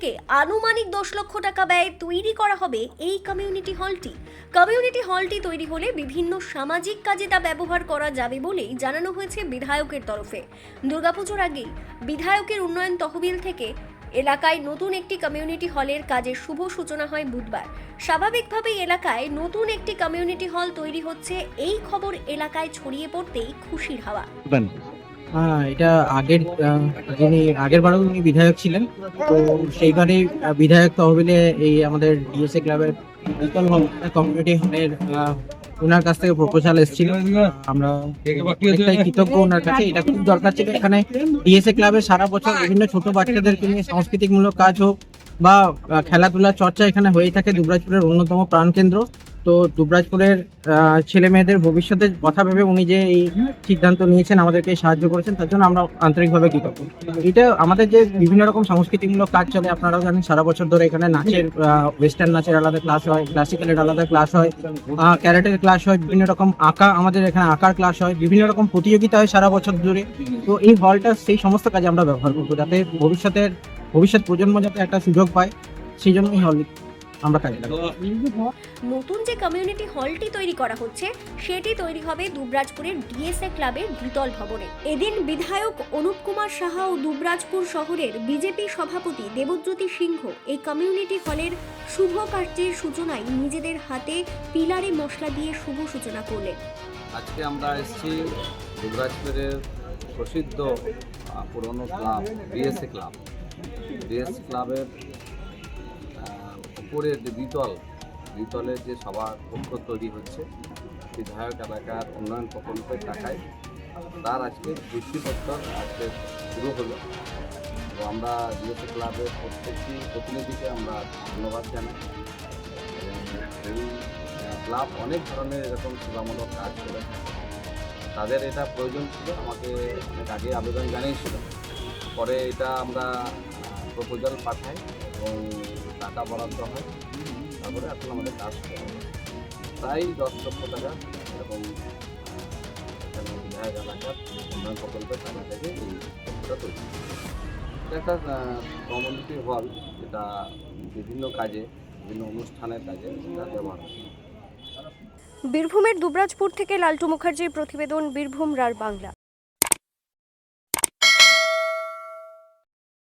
থেকে আনুমানিক 10 লক্ষ টাকা ব্যয়ে তৈরি করা হবে এই কমিউনিটি হলটি। কমিউনিটি হলটি তৈরি হলে বিভিন্ন সামাজিক কাজে তা ব্যবহার করা যাবে বলেই জানানো হয়েছে বিধায়কের তরফে। দুর্গাপুজোর আগেই বিধায়কের উন্নয়ন তহবিল থেকে এলাকায় নতুন একটি কমিউনিটি হলের কাজের শুভ সূচনা হয় বুধবার। স্বাভাবিকভাবেই এলাকায় নতুন একটি কমিউনিটি হল তৈরি হচ্ছে, এই খবর এলাকায় ছড়িয়ে পড়তেই খুশির হাওয়া। হ্যাঁ, এটা যিনি আগের বারও উনি বিধায়ক ছিলেন, তো সেইবারে বিধায়ক তহবিলে এই আমাদের ডিএসএ ক্লাবের বিকল কমিউনিটি হলের ওনার কাছ থেকে প্রপোজাল এসেছিল। আমরা অনেকটাই কৃতজ্ঞ ওনার কাছে। এটা খুব দরকার ছিল। এখানে ডিএসএ ক্লাবে সারা বছর বিভিন্ন ছোট বাচ্চাদেরকে নিয়ে সাংস্কৃতিকমূলক কাজ হোক বা খেলাধুলার চর্চা এখানে হয়েই থাকে। দুবরাজপুরের অন্যতম প্রাণকেন্দ্র। তো দুবরাজপুরের ছেলে মেয়েদের ভবিষ্যতের কথা ভেবে উনি যে এই সিদ্ধান্ত নিয়েছেন, আমাদেরকে সাহায্য করেছেন, তার জন্য আমরা আন্তরিকভাবে কৃতজ্ঞ। এটা আমাদের যে বিভিন্ন রকম সাংস্কৃতিকমূলক কাজ চলে, আপনারাও জানেন সারা বছর ধরে এখানে নাচের ওয়েস্টার্ন নাচের আলাদা ক্লাস হয়, ক্লাসিক্যালের আলাদা ক্লাস হয়, ক্যারাটের ক্লাস হয়, বিভিন্ন রকম আঁকা, আমাদের এখানে আঁকার ক্লাস হয়, বিভিন্ন রকম প্রতিযোগিতা হয় সারা বছর ধরে। তো এই হলটা সেই সমস্ত কাজে আমরা ব্যবহার করবো, যাতে ভবিষ্যৎ প্রজন্ম যাতে একটা সুযোগ পায়, সেই জন্য এই হল আমরা কাজে লাগাবো। নতুন যে কমিউনিটি হলটি তৈরি করা হচ্ছে সেটি তৈরি হবে দুবরাজপুরের ডিএসএ ক্লাবের দ্বিতল ভবনে। এদিন বিধায়ক অনুপ কুমার সাহা ও দুবরাজপুর শহরের বিজেপি সভাপতি দেবজ্যোতি সিংহ এই কমিউনিটি হলের শুভ কার্যের সূচনায় নিজেদের হাতে পিলারে মশলা দিয়ে শুভ সূচনা করলেন। আজকে আমরা এসেছি দুবরাজপুরের প্রসিদ্ধ পুরনো ক্লাব ডিএসএ ক্লাবের উপরের যে দ্বিতলের যে সভা কক্ষ তৈরি হচ্ছে বিধায়ক এলাকার উন্নয়ন প্রকল্পের টাকায়, তার আজকে ভিত্তিপত্র আজকে শুরু হলো। তো আমরা ডিএসএ ক্লাবের প্রত্যেকটি প্রতিনিধিকে আমরা ধন্যবাদ জানাই। এই ক্লাব অনেক ধরনের এরকম সেবামূলক কাজ করে থাকে, তাদের এটা প্রয়োজন ছিল, আমাকে অনেক আগে আবেদন জানিয়েছিল। পরে এটা আমরা প্রপোজাল পাঠাই এবং টাকা বরাদ্দ হয়, তারপরে এখন আমাদের কাজ শুরু হবে। প্রায় 10 লক্ষ টাকা এরকম এখানে বিধায়ক এলাকার উন্নয়ন প্রকল্পের টাকা থেকে এই প্রকল্পটা তৈরি। এটা একটা কমিউনিটি হল, যেটা বিভিন্ন কাজে, বিভিন্ন অনুষ্ঠানের কাজে এটা ব্যবহার হয়। বীরভূমের দুবরাজপুর থেকে লালটু মুখার্জির প্রতিবেদন, বীরভূম রার বাংলা।